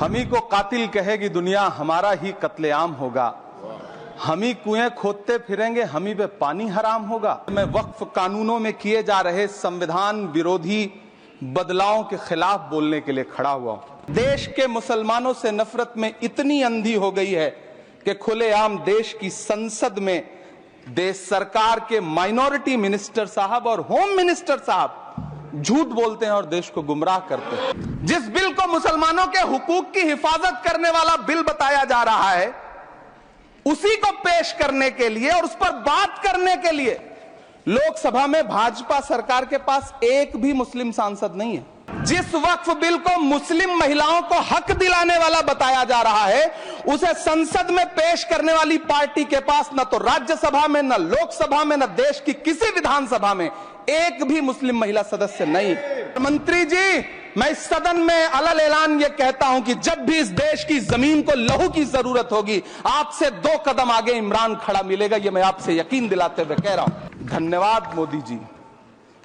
हम ही को कातिल कहेगी दुनिया, हमारा ही कत्लेआम होगा। हम ही कुएं खोदते फिरेंगे, हम ही पे पानी हराम होगा। मैं वक्फ कानूनों में किए जा रहे संविधान विरोधी बदलावों के खिलाफ बोलने के लिए खड़ा हुआ हूं। देश के मुसलमानों से नफरत में इतनी अंधी हो गई है कि खुलेआम देश की संसद में देश सरकार के माइनॉरिटी मिनिस्टर साहब और होम मिनिस्टर साहब झूठ बोलते हैं और देश को गुमराह करते हैं। जिस बिल को मुसलमानों के हुकूक की हिफाजत करने वाला बिल बताया जा रहा है, उसी को पेश करने के लिए और उस पर बात करने के लिए लोकसभा में भाजपा सरकार के पास एक भी मुस्लिम सांसद नहीं है। जिस वक्फ बिल को मुस्लिम महिलाओं को हक दिलाने वाला बताया जा रहा है, उसे संसद में पेश करने वाली पार्टी के पास न तो राज्यसभा में, न लोकसभा में, न देश की किसी विधानसभा में एक भी मुस्लिम महिला सदस्य नहीं। मंत्री जी, मैं इस सदन में अलल ऐलान ये कहता हूं कि जब भी इस देश की जमीन को लहू की जरूरत होगी, आपसे 2 कदम आगे इमरान खड़ा मिलेगा। ये मैं आपसे यकीन दिलाते हुए कह रहा हूं। धन्यवाद मोदी जी,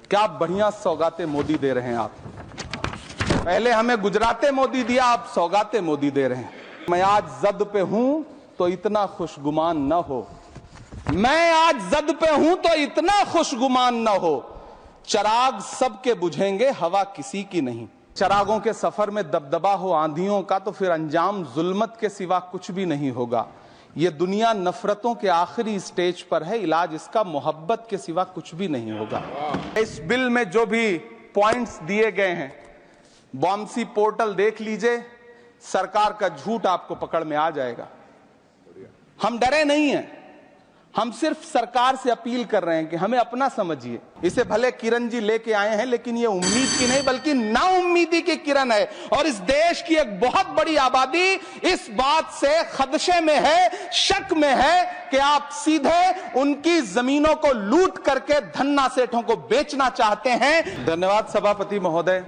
क्या बढ़िया सौगातें मोदी दे रहे हैं आप। पहले हमें गुजराते मोदी दिया, आप सौगाते मोदी दे रहे हैं। मैं आज जद पे हूं तो इतना खुशगुमान न हो, मैं आज जद पे हूं तो इतना खुशगुमान न हो। चराग सबके बुझेंगे, हवा किसी की नहीं। चरागों के सफर में दबदबा हो आंधियों का तो फिर अंजाम जुल्मत के सिवा कुछ भी नहीं होगा। ये दुनिया नफरतों के आखिरी स्टेज पर है, इलाज इसका मोहब्बत के सिवा कुछ भी नहीं होगा। इस बिल में जो भी पॉइंट्स दिए गए हैं, बॉम्सी पोर्टल देख लीजिए, सरकार का झूठ आपको पकड़ में आ जाएगा। हम डरे नहीं हैं, हम सिर्फ सरकार से अपील कर रहे हैं कि हमें अपना समझिए। इसे भले किरण जी लेके आए हैं, लेकिन ये उम्मीद की नहीं बल्कि नाउम्मीदी की किरण है। और इस देश की एक बहुत बड़ी आबादी इस बात से खदशे में है, शक में है कि आप सीधे उनकी जमीनों को लूट करके धन्ना सेठों को बेचना चाहते हैं। धन्यवाद सभापति महोदय।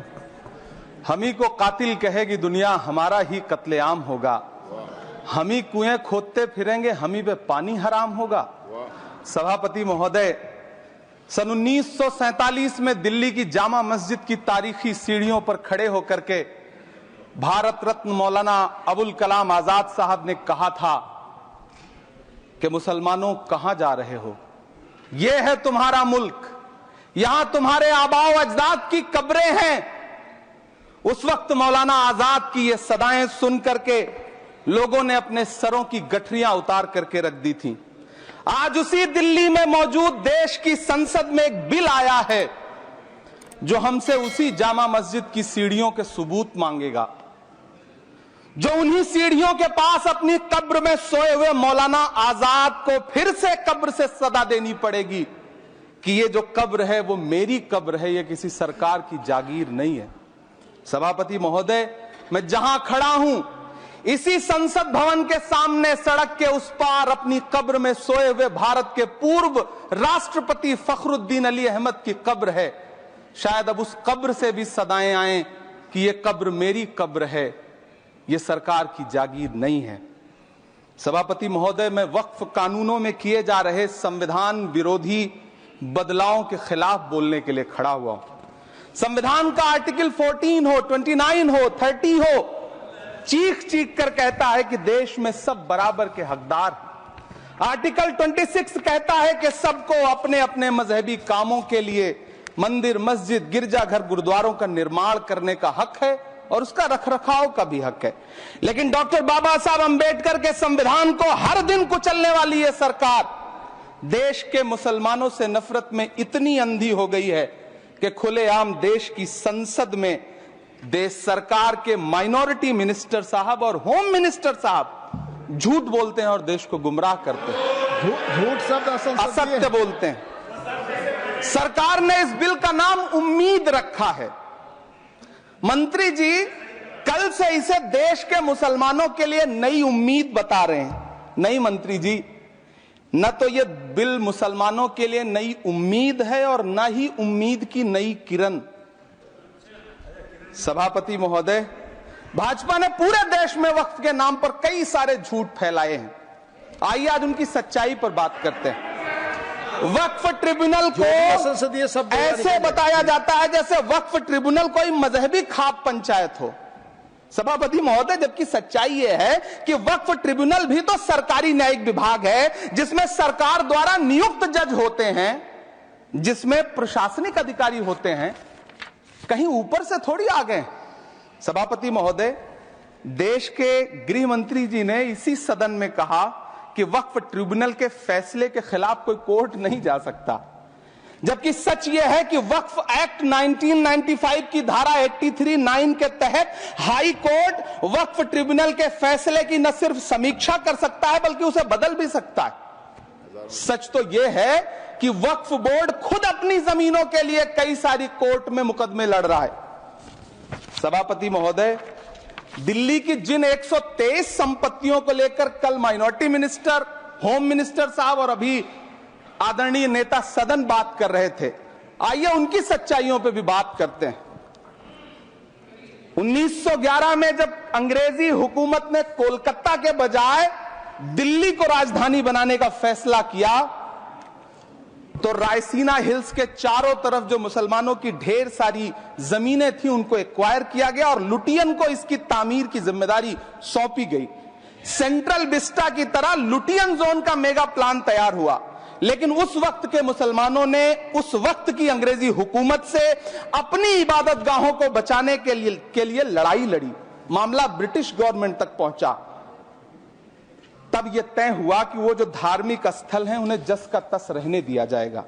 हम ही को कातिल कहेगी दुनिया, हमारा ही कत्लेआम होगा। हम ही कुएं खोदते फिरेंगे, हम ही पे पानी हराम होगा। सभापति महोदय, सन 1947 में दिल्ली की जामा मस्जिद की तारीखी सीढ़ियों पर खड़े होकर के भारत रत्न मौलाना अबुल कलाम आजाद साहब ने कहा था कि मुसलमानों कहां जा रहे हो, यह है तुम्हारा मुल्क, यहां तुम्हारे आबाओ अजदाद की कब्रें हैं। उस वक्त मौलाना आजाद की ये सदाएं सुन करके लोगों ने अपने सरों की गठरियां उतार करके रख दी थी। आज उसी दिल्ली में मौजूद देश की संसद में एक बिल आया है जो हमसे उसी जामा मस्जिद की सीढ़ियों के सबूत मांगेगा, जो उन्हीं सीढ़ियों के पास अपनी कब्र में सोए हुए मौलाना आजाद को फिर से कब्र से सदा देनी पड़ेगी कि ये जो कब्र है वो मेरी कब्र है, ये किसी सरकार की जागीर नहीं है। सभापति महोदय, मैं जहां खड़ा हूं इसी संसद भवन के सामने सड़क के उस पार अपनी कब्र में सोए हुए भारत के पूर्व राष्ट्रपति फखरुद्दीन अली अहमद की कब्र है। शायद अब उस कब्र से भी सदाएं आए कि ये कब्र मेरी कब्र है, ये सरकार की जागीर नहीं है। सभापति महोदय, मैं वक्फ कानूनों में किए जा रहे संविधान विरोधी बदलावों के खिलाफ बोलने के लिए खड़ा हुआ हूं। संविधान का आर्टिकल 14 हो, 29 हो, 30 हो, चीख चीख कर कहता है कि देश में सब बराबर के हकदार हैं। आर्टिकल 26 कहता है कि सबको अपने अपने मजहबी कामों के लिए मंदिर, मस्जिद, गिरजाघर, गुरुद्वारों का निर्माण करने का हक है और उसका रखरखाव का भी हक है। लेकिन डॉक्टर बाबा साहब अंबेडकर के संविधान को हर दिन कुचलने वाली ये सरकार देश के मुसलमानों से नफरत में इतनी अंधी हो गई है कि खुलेआम देश की संसद में देश सरकार के माइनॉरिटी मिनिस्टर साहब और होम मिनिस्टर साहब झूठ बोलते हैं और देश को गुमराह करते हैं। झूठ शब्द असत्य बोलते हैं। सरकार ने इस बिल का नाम उम्मीद रखा है। मंत्री जी, कल से इसे देश के मुसलमानों के लिए नई उम्मीद बता रहे हैं। नहीं मंत्री जी, न तो ये बिल मुसलमानों के लिए नई उम्मीद है और न ही उम्मीद की नई किरण। सभापति महोदय, भाजपा ने पूरे देश में वक्फ के नाम पर कई सारे झूठ फैलाए हैं। आइए आज उनकी सच्चाई पर बात करते हैं। वक्फ ट्रिब्यूनल को ऐसे बताया जाता है जैसे वक्फ ट्रिब्यूनल कोई मजहबी खाप पंचायत हो। सभापति महोदय, जबकि सच्चाई यह है कि वक्फ ट्रिब्यूनल भी तो सरकारी न्यायिक विभाग है, जिसमें सरकार द्वारा नियुक्त जज होते हैं, जिसमें प्रशासनिक अधिकारी होते हैं, कहीं ऊपर से थोड़ी आ गए। सभापति महोदय, देश के गृह मंत्री जी ने इसी सदन में कहा कि वक्फ ट्रिब्यूनल के फैसले के खिलाफ कोई कोर्ट नहीं जा सकता, जबकि सच यह है कि वक्फ एक्ट 1995 की धारा 83(9) के तहत हाई कोर्ट वक्फ ट्रिब्यूनल के फैसले की न सिर्फ समीक्षा कर सकता है बल्कि उसे बदल भी सकता है। सच तो यह है कि वक्फ बोर्ड खुद अपनी जमीनों के लिए कई सारी कोर्ट में मुकदमे लड़ रहा है। सभापति महोदय, दिल्ली की जिन 123 संपत्तियों को लेकर कल माइनॉरिटी मिनिस्टर, होम मिनिस्टर साहब और अभी आदरणीय नेता सदन बात कर रहे थे, आइए उनकी सच्चाइयों पे भी बात करते हैं। 1911 में जब अंग्रेजी हुकूमत ने कोलकाता के बजाय दिल्ली को राजधानी बनाने का फैसला किया, तो रायसीना हिल्स के चारों तरफ जो मुसलमानों की ढेर सारी जमीनें थी उनको एक्वायर किया गया और लुटियन को इसकी तामीर की जिम्मेदारी सौंपी गई। सेंट्रल विस्टा की तरह लुटियन जोन का मेगा प्लान तैयार हुआ, लेकिन उस वक्त के मुसलमानों ने उस वक्त की अंग्रेजी हुकूमत से अपनी इबादत गाहों को बचाने के लिए लड़ाई लड़ी। मामला ब्रिटिश गवर्नमेंट तक पहुंचा। तब यह तय हुआ कि वो जो धार्मिक स्थल हैं उन्हें जस का तस रहने दिया जाएगा।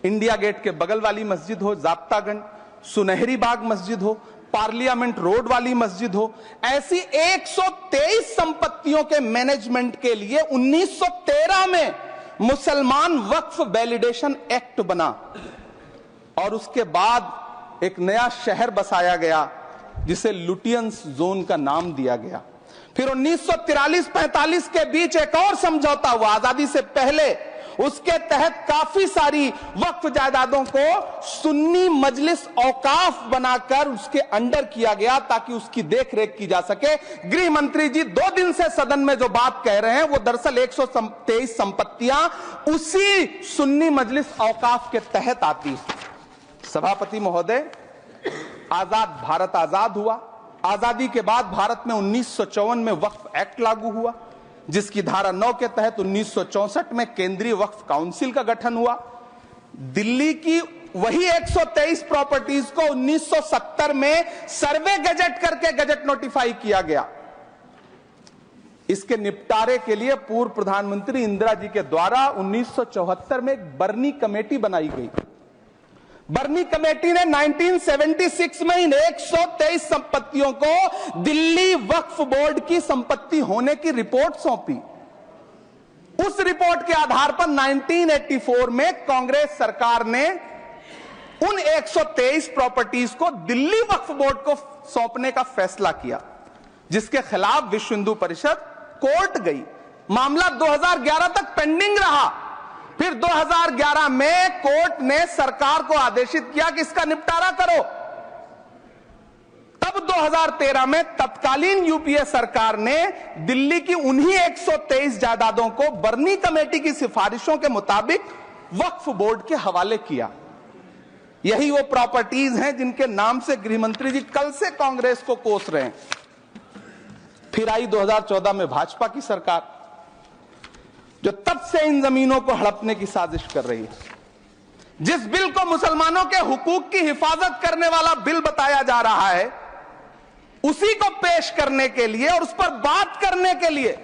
इंडिया गेट के बगल वाली मस्जिद हो, जाप्तागंज, सुनहरी बाग मस्जिद हो, पार्लियामेंट रोड वाली मस्जिद हो, ऐसी 123 संपत्तियों के मैनेजमेंट के लिए 1913 में मुसलमान वक्फ वैलिडेशन एक्ट बना और उसके बाद एक नया शहर बसाया गया जिसे लुटियंस जोन का नाम दिया गया। फिर 1943-45 के बीच एक और समझौता हुआ आजादी से पहले, उसके तहत काफी सारी वक्फ जायदादों को सुन्नी मजलिस औकाफ बनाकर उसके अंडर किया गया ताकि उसकी देखरेख की जा सके। गृह मंत्री जी 2 दिन से सदन में जो बात कह रहे हैं वो दरअसल 123 संपत्तियां उसी सुन्नी मजलिस औकाफ के तहत आती। सभापति महोदय, आजाद भारत आजाद हुआ। आजादी के बाद भारत में 1954 में वक्फ एक्ट लागू हुआ, जिसकी धारा 9 के तहत 1964 में केंद्रीय वक्फ काउंसिल का गठन हुआ। दिल्ली की वही 123 प्रॉपर्टीज को 1970 में सर्वे गजट करके गजट नोटिफाई किया गया। इसके निपटारे के लिए पूर्व प्रधानमंत्री इंदिरा जी के द्वारा 1974 में एक बर्नी कमेटी बनाई गई। बर्नी कमेटी ने 1976 में इन 123 संपत्तियों को दिल्ली वक्फ बोर्ड की संपत्ति होने की रिपोर्ट सौंपी। उस रिपोर्ट के आधार पर 1984 में कांग्रेस सरकार ने उन 123 प्रॉपर्टीज को दिल्ली वक्फ बोर्ड को सौंपने का फैसला किया, जिसके खिलाफ विश्व हिंदू परिषद कोर्ट गई। मामला 2011 तक पेंडिंग रहा। फिर 2011 में कोर्ट ने सरकार को आदेशित किया कि इसका निपटारा करो। तब 2013 में तत्कालीन यूपीए सरकार ने दिल्ली की उन्हीं 123 जायदादों को बर्नी कमेटी की सिफारिशों के मुताबिक वक्फ बोर्ड के हवाले किया। यही वो प्रॉपर्टीज हैं जिनके नाम से गृहमंत्री जी कल से कांग्रेस को कोस रहे हैं। फिर आई 2014 में भाजपा की सरकार, जो तब से इन जमीनों को हड़पने की साजिश कर रही है। जिस बिल को मुसलमानों के हुकूक की हिफाजत करने वाला बिल बताया जा रहा है, उसी को पेश करने के लिए और उस पर बात करने के लिए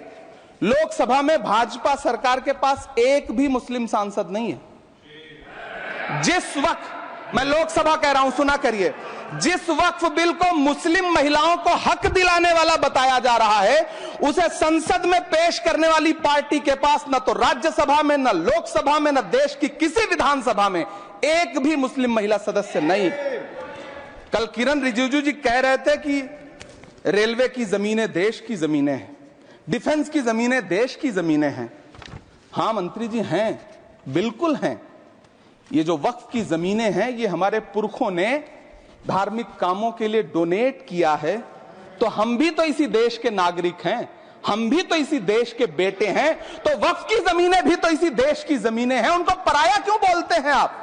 लोकसभा में भाजपा सरकार के पास एक भी मुस्लिम सांसद नहीं है। जिस वक्त, मैं लोकसभा कह रहा हूं, सुना करिए, जिस वक्फ बिल को मुस्लिम महिलाओं को हक दिलाने वाला बताया जा रहा है, उसे संसद में पेश करने वाली पार्टी के पास न तो राज्यसभा में, न लोकसभा में, न देश की किसी विधानसभा में एक भी मुस्लिम महिला सदस्य नहीं। कल किरण रिजिजू जी कह रहे थे कि रेलवे की जमीनें देश की जमीनें हैं, डिफेंस की जमीनें देश की जमीनें हैं। हां मंत्री जी, हैं, बिल्कुल हैं। ये जो वक्फ की जमीनें हैं, ये हमारे पुरखों ने धार्मिक कामों के लिए डोनेट किया है, तो हम भी तो इसी देश के नागरिक हैं, हम भी तो इसी देश के बेटे हैं, तो वक्फ की जमीनें भी तो इसी देश की जमीनें हैं। उनको पराया क्यों बोलते हैं आप?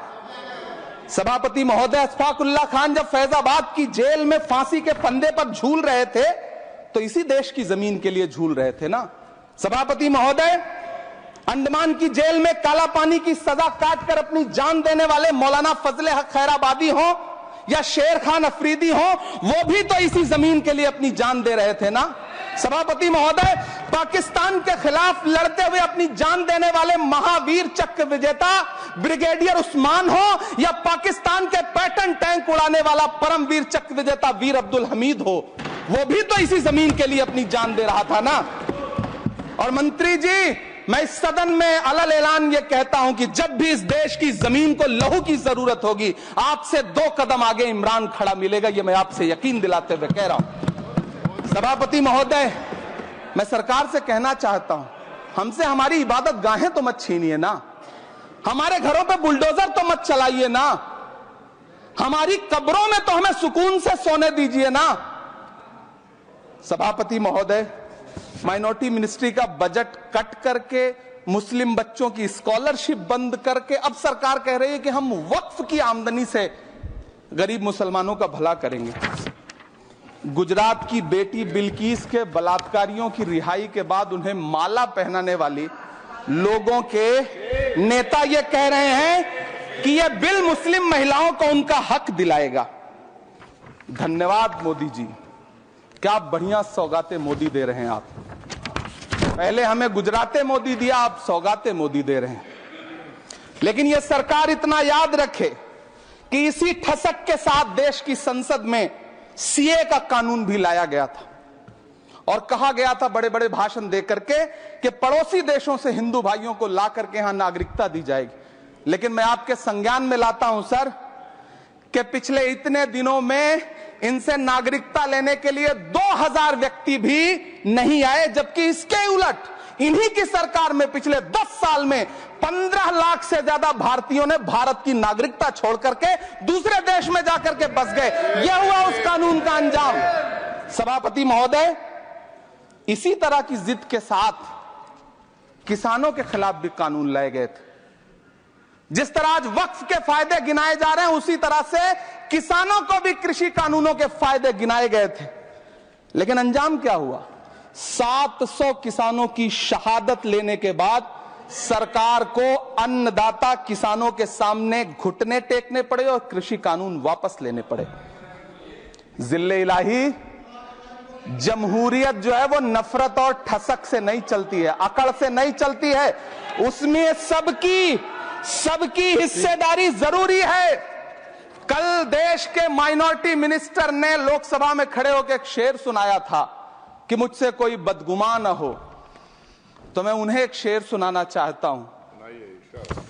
सभापति महोदय, अशफाक उल्लाह खान जब फैजाबाद की जेल में फांसी के फंदे पर झूल रहे थे, तो इसी देश की जमीन के लिए झूल रहे थे ना। सभापति महोदय, अंडमान की जेल में काला पानी की सजा काटकर अपनी जान देने वाले मौलाना फजले हक खैराबादी हो या शेर खान अफरीदी हो, वो भी तो इसी जमीन के लिए अपनी जान दे रहे थे ना। सभापति महोदय, पाकिस्तान के खिलाफ लड़ते हुए अपनी जान देने वाले महावीर चक्र विजेता ब्रिगेडियर उस्मान हो या पाकिस्तान के पैटर्न टैंक उड़ाने वाला परमवीर चक्र विजेता वीर अब्दुल हमीद हो, वो भी तो इसी जमीन के लिए अपनी जान दे रहा था ना। और मंत्री जी, मैं इस सदन में अलल ऐलान ये कहता हूं कि जब भी इस देश की जमीन को लहू की जरूरत होगी, आपसे 2 कदम आगे इमरान खड़ा मिलेगा, ये मैं आपसे यकीन दिलाते हुए कह रहा हूं। सभापति महोदय, मैं सरकार से कहना चाहता हूं, हमसे हमारी इबादत गाहें तो मत छीनिए ना, हमारे घरों पे बुलडोजर तो मत चलाइए ना, हमारी कब्रों में तो हमें सुकून से सोने दीजिए ना। सभापति महोदय, माइनॉरिटी मिनिस्ट्री का बजट कट करके, मुस्लिम बच्चों की स्कॉलरशिप बंद करके अब सरकार कह रही है कि हम वक्फ की आमदनी से गरीब मुसलमानों का भला करेंगे। गुजरात की बेटी बिल्किस के बलात्कारियों की रिहाई के बाद उन्हें माला पहनाने वाली लोगों के नेता ये कह रहे हैं कि यह बिल मुस्लिम महिलाओं को उनका हक दिलाएगा। धन्यवाद मोदी जी, क्या बढ़िया सौगातें मोदी दे रहे हैं आप। पहले हमें गुजराते मोदी दिया, आप सौगाते मोदी दे रहे हैं। लेकिन यह सरकार इतना याद रखे कि इसी ठसक के साथ देश की संसद में सीए का कानून भी लाया गया था और कहा गया था बड़े बड़े भाषण देकर के कि पड़ोसी देशों से हिंदू भाइयों को ला करके यहां नागरिकता दी जाएगी। लेकिन मैं आपके संज्ञान में लाता हूं सर कि पिछले इतने दिनों में इनसे नागरिकता लेने के लिए 2000 व्यक्ति भी नहीं आए, जबकि इसके उलट इन्हीं की सरकार में पिछले 10 साल में 15 लाख से ज्यादा भारतीयों ने भारत की नागरिकता छोड़ करके दूसरे देश में जाकर के बस गए। यह हुआ उस कानून का अंजाम। सभापति महोदय, इसी तरह की जिद के साथ किसानों के खिलाफ भी कानून लाए गए थे। जिस तरह आज वक्फ के फायदे गिनाए जा रहे हैं, उसी तरह से किसानों को भी कृषि कानूनों के फायदे गिनाए गए थे। लेकिन अंजाम क्या हुआ? 700 किसानों की शहादत लेने के बाद सरकार को अन्नदाता किसानों के सामने घुटने टेकने पड़े और कृषि कानून वापस लेने पड़े। जिल्ले इलाही, जमहूरियत जो है वो नफरत और ठसक से नहीं चलती है, अकड़ से नहीं चलती है, उसमें सबकी हिस्सेदारी जरूरी है। कल देश के माइनॉरिटी मिनिस्टर ने लोकसभा में खड़े होकर एक शेर सुनाया था कि मुझसे कोई बदगुमान न हो, तो मैं उन्हें एक शेर सुनाना चाहता हूं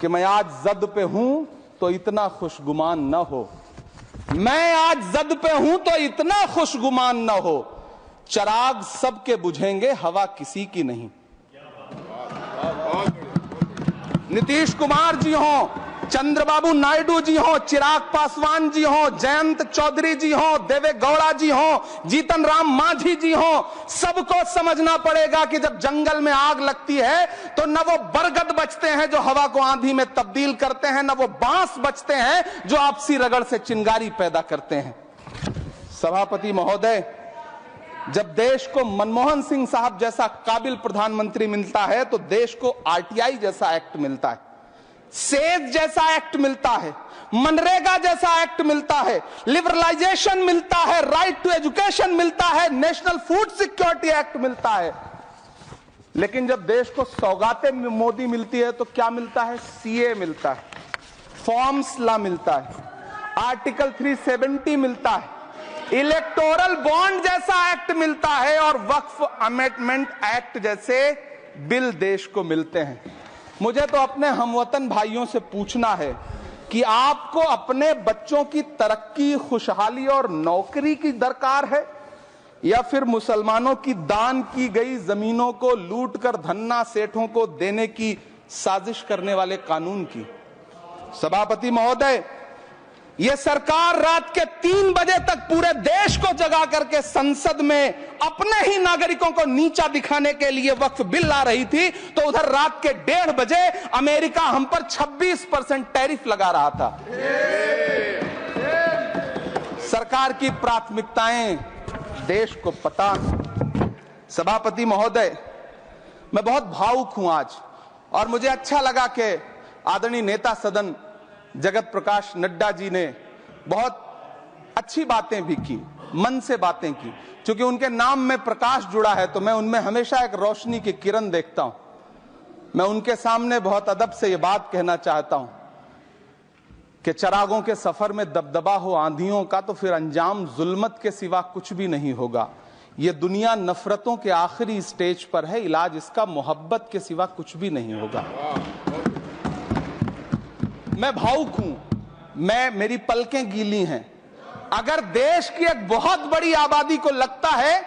कि मैं आज जद पे हूं तो इतना खुशगुमान न हो, मैं आज जद पे हूं तो इतना खुशगुमान न हो, चराग सबके बुझेंगे हवा किसी की नहीं। नीतीश कुमार जी हो, चंद्रबाबू नायडू जी हो, चिराग पासवान जी हो, जयंत चौधरी जी हो, देवे गौड़ा जी हो, जीतन राम मांझी जी हो, सबको समझना पड़ेगा कि जब जंगल में आग लगती है तो न वो बरगद बचते हैं जो हवा को आंधी में तब्दील करते हैं, न वो बांस बचते हैं जो आपसी रगड़ से चिंगारी पैदा करते हैं। सभापति महोदय, जब देश को मनमोहन सिंह साहब जैसा काबिल प्रधानमंत्री मिलता है तो देश को आरटीआई जैसा एक्ट मिलता है, सेज जैसा एक्ट मिलता है, मनरेगा जैसा एक्ट मिलता है, लिबरलाइजेशन मिलता है, राइट टू एजुकेशन मिलता है, नेशनल फूड सिक्योरिटी एक्ट मिलता है। लेकिन जब देश को सौगातें मोदी मिलती है तो क्या मिलता है? सीए मिलता है, फॉर्म्स लॉ मिलता है, आर्टिकल 370 मिलता है, इलेक्टोरल बॉन्ड जैसा एक्ट मिलता है और वक्फ अमेंडमेंट एक्ट जैसे बिल देश को मिलते हैं। मुझे तो अपने हमवतन भाइयों से पूछना है कि आपको अपने बच्चों की तरक्की, खुशहाली और नौकरी की दरकार है या फिर मुसलमानों की दान की गई जमीनों को लूटकर धन्ना सेठों को देने की साजिश करने वाले कानून की? सभापति महोदय, यह सरकार रात के 3 बजे तक पूरे देश को जगा करके संसद में अपने ही नागरिकों को नीचा दिखाने के लिए वक्फ बिल ला रही थी, तो उधर रात के 1:30 बजे अमेरिका हम पर 26% टैरिफ लगा रहा था। सरकार की प्राथमिकताएं देश को पता सभापति महोदय, मैं बहुत भावुक हूं आज, और मुझे अच्छा लगा कि आदरणीय नेता सदन जगत प्रकाश नड्डा जी ने बहुत अच्छी बातें भी की, मन से बातें की। क्योंकि उनके नाम में प्रकाश जुड़ा है तो मैं उनमें हमेशा एक रोशनी की किरण देखता हूं। मैं उनके सामने बहुत अदब से यह बात कहना चाहता हूं कि चिरागों के सफर में दबदबा हो आंधियों का तो फिर अंजाम जुल्मत के सिवा कुछ भी नहीं होगा। ये दुनिया नफरतों के आखिरी स्टेज पर है, इलाज इसका मोहब्बत के सिवा कुछ भी नहीं होगा। मैं भावुक हूं, मेरी पलकें गीली हैं। अगर देश की एक बहुत बड़ी आबादी को लगता है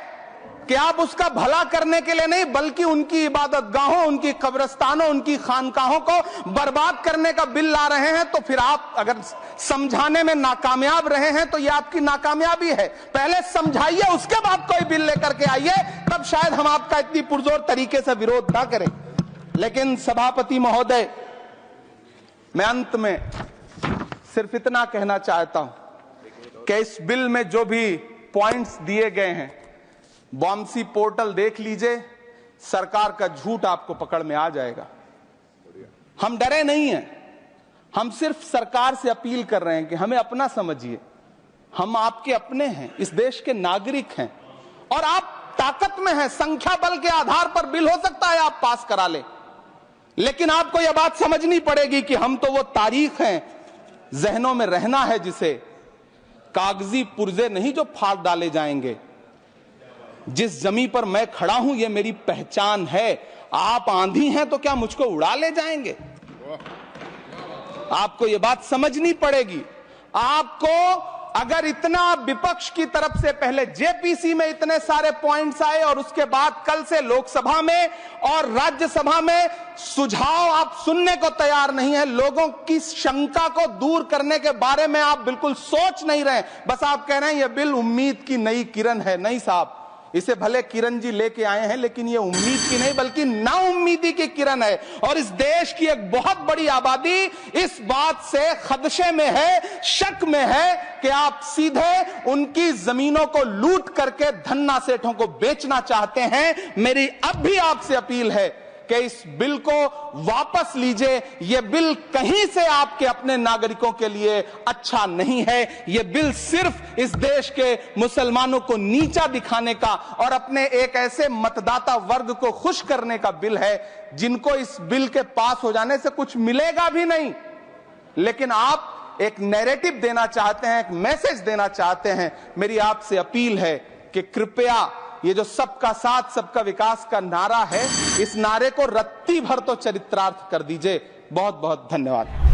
कि आप उसका भला करने के लिए नहीं बल्कि उनकी इबादतगाहों, उनकी कब्रिस्तानों, उनकी खानकाहों को बर्बाद करने का बिल ला रहे हैं, तो फिर आप अगर समझाने में नाकामयाब रहे हैं तो यह आपकी नाकामयाबी है। पहले समझाइए, उसके बाद कोई बिल लेकर के आइए, तब शायद हम आपका इतनी पुरजोर तरीके से विरोध ना करें। लेकिन सभापति महोदय, मैं अंत में सिर्फ इतना कहना चाहता हूं कि इस बिल में जो भी पॉइंट्स दिए गए हैं, बॉम्सी पोर्टल देख लीजिए, सरकार का झूठ आपको पकड़ में आ जाएगा। हम डरे नहीं हैं, हम सिर्फ सरकार से अपील कर रहे हैं कि हमें अपना समझिए। हम आपके अपने हैं, इस देश के नागरिक हैं, और आप ताकत में हैं। संख्या बल के आधार पर बिल हो सकता है आप पास करा ले, लेकिन आपको यह बात समझनी पड़ेगी कि हम तो वो तारीख हैं, जहनों में रहना है जिसे, कागजी पुर्जे नहीं जो फाड़ डाले जाएंगे। जिस जमीन पर मैं खड़ा हूं यह मेरी पहचान है। आप आंधी हैं तो क्या मुझको उड़ा ले जाएंगे? आपको यह बात समझनी पड़ेगी। आपको अगर इतना विपक्ष की तरफ से पहले जेपीसी में इतने सारे पॉइंट्स आए और उसके बाद कल से लोकसभा में और राज्यसभा में सुझाव आप सुनने को तैयार नहीं है, लोगों की शंका को दूर करने के बारे में आप बिल्कुल सोच नहीं रहे, बस आप कह रहे हैं यह बिल उम्मीद की नई किरण है। नहीं साहब, इसे भले किरण जी लेके आए हैं, लेकिन ये उम्मीद की नहीं बल्कि नाउम्मीदी की किरण है। और इस देश की एक बहुत बड़ी आबादी इस बात से खदशे में है, शक में है कि आप सीधे उनकी जमीनों को लूट करके धन्ना सेठों को बेचना चाहते हैं। मेरी अब भी आपसे अपील है कि इस बिल को वापस लीजिए। यह बिल कहीं से आपके अपने नागरिकों के लिए अच्छा नहीं है। यह बिल सिर्फ इस देश के मुसलमानों को नीचा दिखाने का और अपने एक ऐसे मतदाता वर्ग को खुश करने का बिल है जिनको इस बिल के पास हो जाने से कुछ मिलेगा भी नहीं। लेकिन आप एक नैरेटिव देना चाहते हैं, एक मैसेज देना चाहते हैं। मेरी आपसे अपील है कि कृपया ये जो सबका साथ सबका विकास का नारा है, इस नारे को रत्ती भर तो चरित्रार्थ कर दीजिए। बहुत बहुत धन्यवाद।